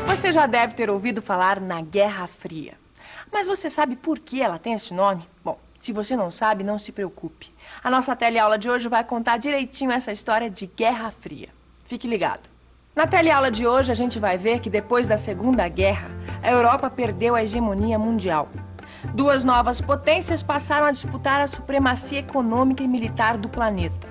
Você já deve ter ouvido falar na Guerra Fria. Mas você sabe por que ela tem esse nome? Bom, se você não sabe, não se preocupe. A nossa teleaula de hoje vai contar direitinho essa história de Guerra Fria. Fique ligado. Na teleaula de hoje, a gente vai ver que depois da Segunda Guerra, a Europa perdeu a hegemonia mundial. Duas novas potências passaram a disputar a supremacia econômica e militar do planeta: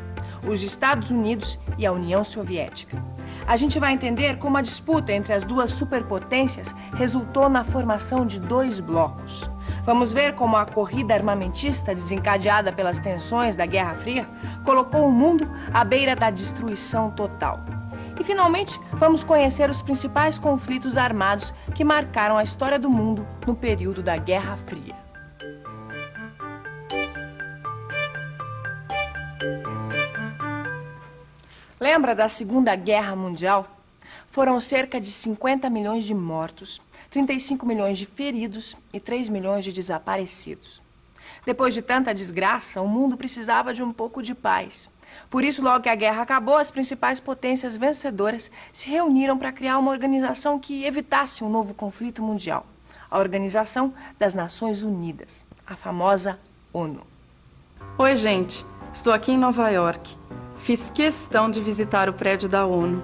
os Estados Unidos e a União Soviética. A gente vai entender como a disputa entre as duas superpotências resultou na formação de dois blocos. Vamos ver como a corrida armamentista desencadeada pelas tensões da Guerra Fria colocou o mundo à beira da destruição total. E, finalmente, vamos conhecer os principais conflitos armados que marcaram a história do mundo no período da Guerra Fria. Lembra da Segunda Guerra Mundial? Foram cerca de 50 milhões de mortos, 35 milhões de feridos e 3 milhões de desaparecidos. Depois de tanta desgraça, o mundo precisava de um pouco de paz. Por isso, logo que a guerra acabou, as principais potências vencedoras se reuniram para criar uma organização que evitasse um novo conflito mundial. A Organização das Nações Unidas, a famosa ONU. Oi, gente. Estou aqui em Nova York. Fiz questão de visitar o prédio da ONU.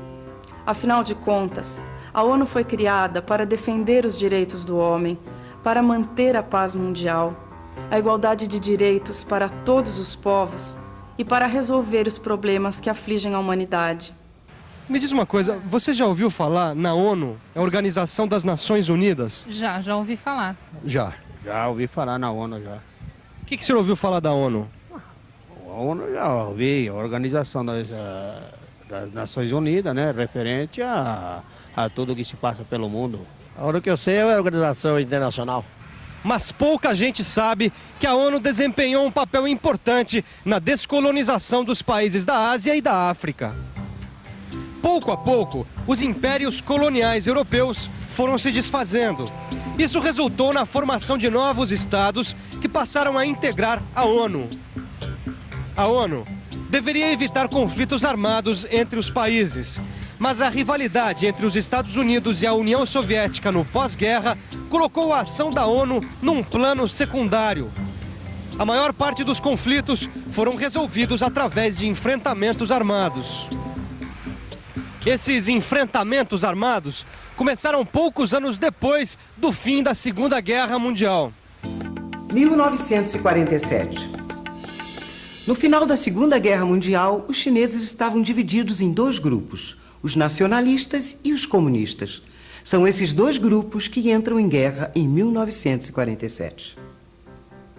Afinal de contas, a ONU foi criada para defender os direitos do homem, para manter a paz mundial, a igualdade de direitos para todos os povos e para resolver os problemas que afligem a humanidade. Me diz uma coisa, você já ouviu falar na ONU, a Organização das Nações Unidas? Já ouvi falar. Já ouvi falar na ONU, já. O que o senhor ouviu falar da ONU? A ONU já ouvi, a Organização das Nações Unidas, né, referente a tudo que se passa pelo mundo. A ONU que eu sei é a Organização Internacional. Mas pouca gente sabe que a ONU desempenhou um papel importante na descolonização dos países da Ásia e da África. Pouco a pouco, os impérios coloniais europeus foram se desfazendo. Isso resultou na formação de novos estados que passaram a integrar a ONU. A ONU deveria evitar conflitos armados entre os países, mas a rivalidade entre os Estados Unidos e a União Soviética no pós-guerra colocou a ação da ONU num plano secundário. A maior parte dos conflitos foram resolvidos através de enfrentamentos armados. Esses enfrentamentos armados começaram poucos anos depois do fim da Segunda Guerra Mundial. 1947. No final da Segunda Guerra Mundial, os chineses estavam divididos em dois grupos: os nacionalistas e os comunistas. São esses dois grupos que entram em guerra em 1947.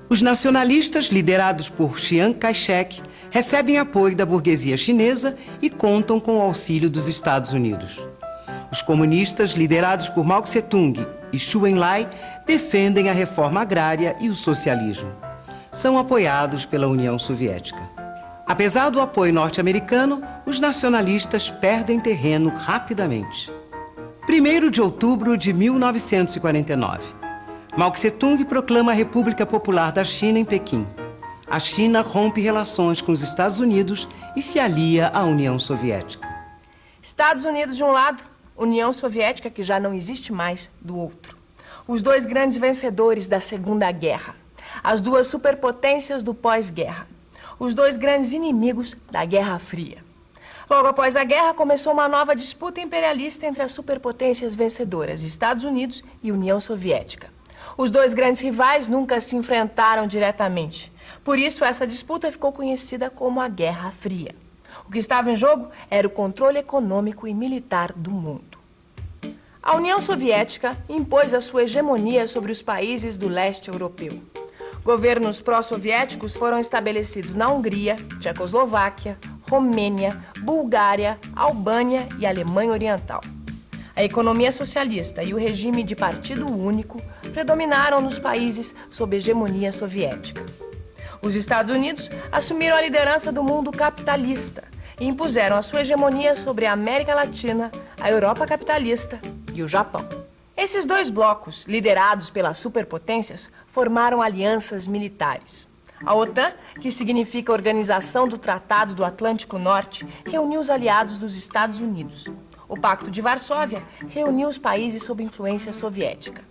Os nacionalistas, liderados por Chiang Kai-shek, recebem apoio da burguesia chinesa e contam com o auxílio dos Estados Unidos. Os comunistas, liderados por Mao Tse-tung e Zhou Enlai, defendem a reforma agrária e o socialismo. São apoiados pela União Soviética. Apesar do apoio norte-americano, os nacionalistas perdem terreno rapidamente. 1º de outubro de 1949. Mao Tse-tung proclama a República Popular da China em Pequim. A China rompe relações com os Estados Unidos e se alia à União Soviética. Estados Unidos de um lado, União Soviética, que já não existe mais, do outro. Os dois grandes vencedores da Segunda Guerra. As duas superpotências do pós-guerra. Os dois grandes inimigos da Guerra Fria. Logo após a guerra, começou uma nova disputa imperialista entre as superpotências vencedoras, Estados Unidos e União Soviética. Os dois grandes rivais nunca se enfrentaram diretamente. Por isso, essa disputa ficou conhecida como a Guerra Fria. O que estava em jogo era o controle econômico e militar do mundo. A União Soviética impôs a sua hegemonia sobre os países do leste europeu. Governos pró-soviéticos foram estabelecidos na Hungria, Tchecoslováquia, Romênia, Bulgária, Albânia e Alemanha Oriental. A economia socialista e o regime de partido único predominaram nos países sob hegemonia soviética. Os Estados Unidos assumiram a liderança do mundo capitalista e impuseram a sua hegemonia sobre a América Latina, a Europa capitalista e o Japão. Esses dois blocos, liderados pelas superpotências, formaram alianças militares. A OTAN, que significa Organização do Tratado do Atlântico Norte, reuniu os aliados dos Estados Unidos. O Pacto de Varsóvia reuniu os países sob influência soviética.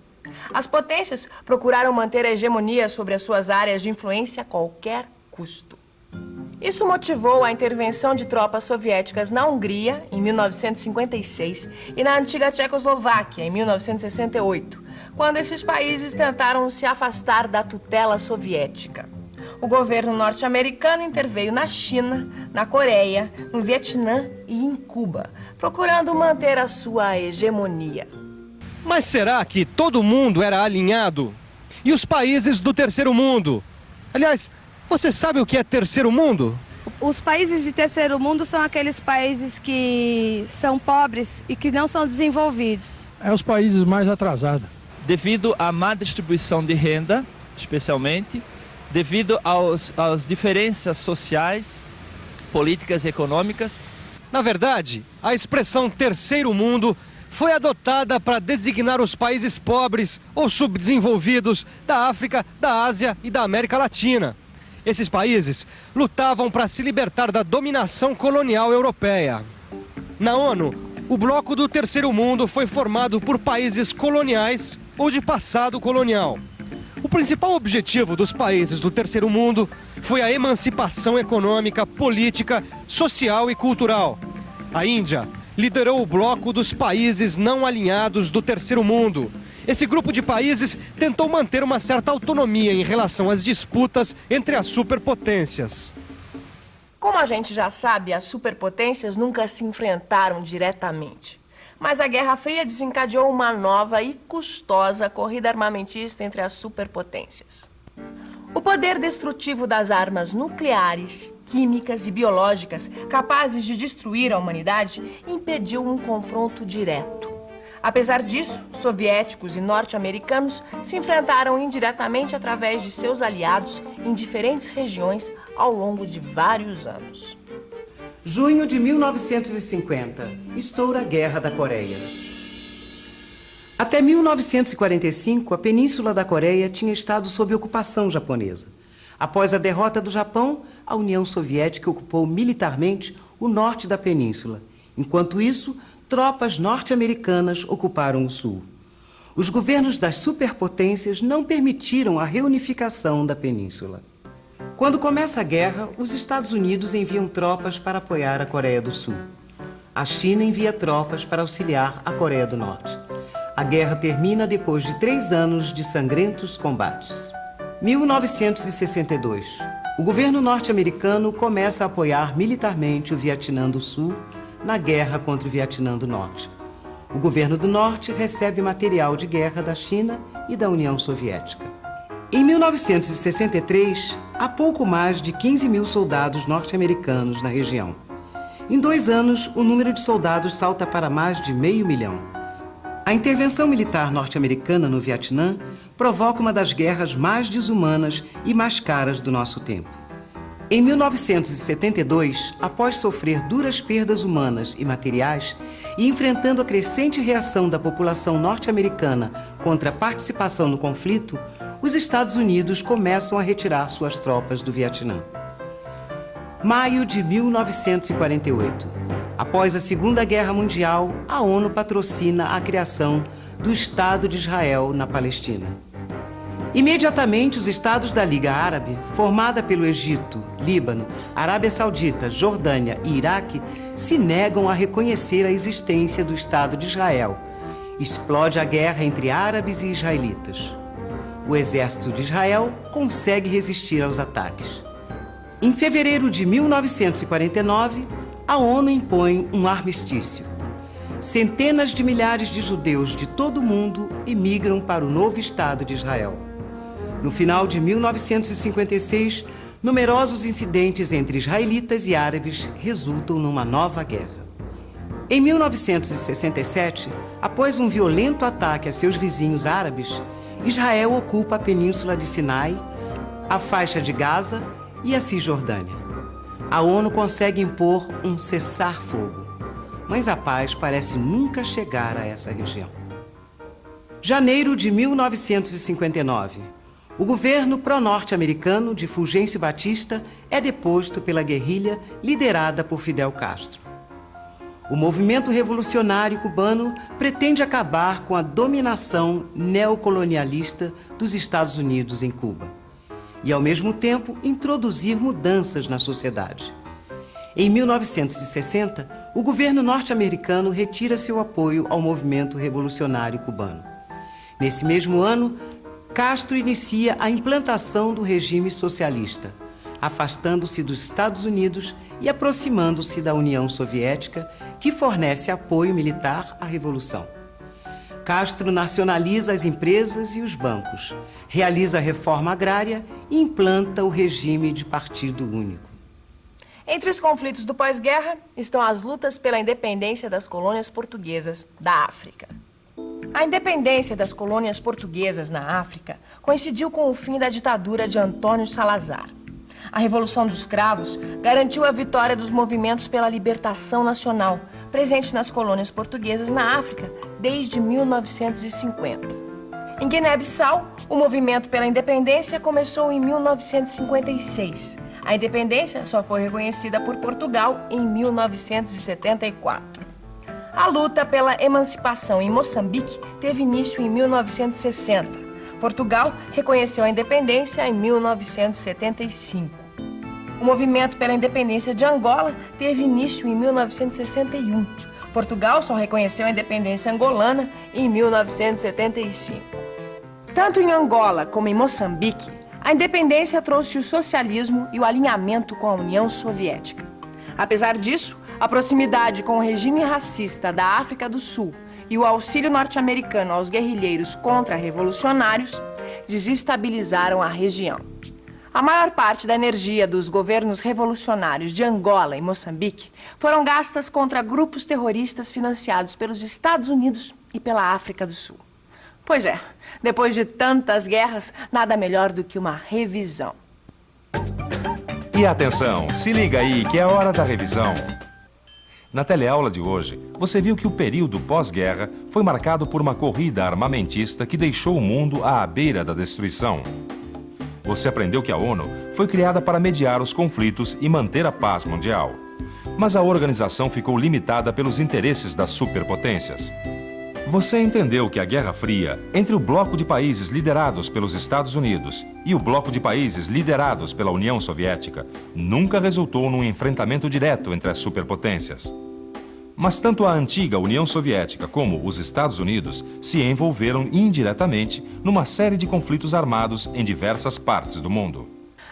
As potências procuraram manter a hegemonia sobre as suas áreas de influência a qualquer custo. Isso motivou a intervenção de tropas soviéticas na Hungria, em 1956, e na antiga Tchecoslováquia, em 1968, quando esses países tentaram se afastar da tutela soviética. O governo norte-americano interveio na China, na Coreia, no Vietnã e em Cuba, procurando manter a sua hegemonia. Mas será que todo mundo era alinhado? E os países do terceiro mundo? Aliás, você sabe o que é terceiro mundo? Os países de terceiro mundo são aqueles países que são pobres e que não são desenvolvidos. É os países mais atrasados. Devido à má distribuição de renda, especialmente, devido às diferenças sociais, políticas e econômicas. Na verdade, a expressão terceiro mundo foi adotada para designar os países pobres ou subdesenvolvidos da África, da Ásia e da América Latina. Esses países lutavam para se libertar da dominação colonial europeia. Na ONU, o bloco do terceiro mundo foi formado por países coloniais ou de passado colonial. O principal objetivo dos países do terceiro mundo foi a emancipação econômica, política, social e cultural. A Índia liderou o bloco dos países não alinhados do terceiro mundo. Esse grupo de países tentou manter uma certa autonomia em relação às disputas entre as superpotências. Como a gente já sabe, as superpotências nunca se enfrentaram diretamente. Mas a Guerra Fria desencadeou uma nova e custosa corrida armamentista entre as superpotências. O poder destrutivo das armas nucleares, químicas e biológicas capazes de destruir a humanidade impediu um confronto direto. Apesar disso, soviéticos e norte-americanos se enfrentaram indiretamente através de seus aliados em diferentes regiões ao longo de vários anos. Junho de 1950, estoura a Guerra da Coreia. Até 1945, a Península da Coreia tinha estado sob ocupação japonesa. Após a derrota do Japão, a União Soviética ocupou militarmente o norte da península. Enquanto isso, tropas norte-americanas ocuparam o sul. Os governos das superpotências não permitiram a reunificação da península. Quando começa a guerra, os Estados Unidos enviam tropas para apoiar a Coreia do Sul. A China envia tropas para auxiliar a Coreia do Norte. A guerra termina depois de 3 anos de sangrentos combates. 1962. O governo norte-americano começa a apoiar militarmente o Vietnã do Sul na guerra contra o Vietnã do Norte. O governo do Norte recebe material de guerra da China e da União Soviética. Em 1963, há pouco mais de 15 mil soldados norte-americanos na região. Em 2 anos, o número de soldados salta para mais de 500 mil. A intervenção militar norte-americana no Vietnã provoca uma das guerras mais desumanas e mais caras do nosso tempo. Em 1972, após sofrer duras perdas humanas e materiais e enfrentando a crescente reação da população norte-americana contra a participação no conflito, os Estados Unidos começam a retirar suas tropas do Vietnã. Maio de 1948. Após a Segunda Guerra Mundial, a ONU patrocina a criação do Estado de Israel na Palestina. Imediatamente, os estados da Liga Árabe, formada pelo Egito, Líbano, Arábia Saudita, Jordânia e Iraque, se negam a reconhecer a existência do Estado de Israel. Explode a guerra entre árabes e israelitas. O exército de Israel consegue resistir aos ataques. Em fevereiro de 1949, a ONU impõe um armistício. Centenas de milhares de judeus de todo o mundo emigram para o novo Estado de Israel. No final de 1956, numerosos incidentes entre israelitas e árabes resultam numa nova guerra. Em 1967, após um violento ataque a seus vizinhos árabes, Israel ocupa a península de Sinai, a faixa de Gaza e a Cisjordânia. A ONU consegue impor um cessar-fogo, mas a paz parece nunca chegar a essa região. Janeiro de 1959. O governo pró-norte-americano de Fulgêncio Batista é deposto pela guerrilha liderada por Fidel Castro. O movimento revolucionário cubano pretende acabar com a dominação neocolonialista dos Estados Unidos em Cuba e, ao mesmo tempo, introduzir mudanças na sociedade. Em 1960, o governo norte-americano retira seu apoio ao movimento revolucionário cubano. Nesse mesmo ano, Castro inicia a implantação do regime socialista, afastando-se dos Estados Unidos e aproximando-se da União Soviética, que fornece apoio militar à revolução. Castro nacionaliza as empresas e os bancos, realiza a reforma agrária e implanta o regime de partido único. Entre os conflitos do pós-guerra estão as lutas pela independência das colônias portuguesas da África. A independência das colônias portuguesas na África coincidiu com o fim da ditadura de Antônio Salazar. A Revolução dos Cravos garantiu a vitória dos movimentos pela libertação nacional, presentes nas colônias portuguesas na África desde 1950. Em Guiné-Bissau, o movimento pela independência começou em 1956. A independência só foi reconhecida por Portugal em 1974. A luta pela emancipação em Moçambique teve início em 1960. Portugal reconheceu a independência em 1975. O movimento pela independência de Angola teve início em 1961. Portugal só reconheceu a independência angolana em 1975. Tanto em Angola como em Moçambique, a independência trouxe o socialismo e o alinhamento com a União Soviética. Apesar disso, a proximidade com o regime racista da África do Sul e o auxílio norte-americano aos guerrilheiros contra-revolucionários desestabilizaram a região. A maior parte da energia dos governos revolucionários de Angola e Moçambique foram gastas contra grupos terroristas financiados pelos Estados Unidos e pela África do Sul. Pois é, depois de tantas guerras, nada melhor do que uma revisão. E atenção, se liga aí que é hora da revisão. Na teleaula de hoje, você viu que o período pós-guerra foi marcado por uma corrida armamentista que deixou o mundo à beira da destruição. Você aprendeu que a ONU foi criada para mediar os conflitos e manter a paz mundial. Mas a organização ficou limitada pelos interesses das superpotências. Você entendeu que a Guerra Fria, entre o bloco de países liderados pelos Estados Unidos e o bloco de países liderados pela União Soviética, nunca resultou num enfrentamento direto entre as superpotências. Mas tanto a antiga União Soviética como os Estados Unidos se envolveram indiretamente numa série de conflitos armados em diversas partes do mundo.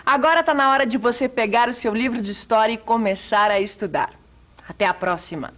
Agora está na hora de você pegar o seu livro de história e começar a estudar. Até a próxima!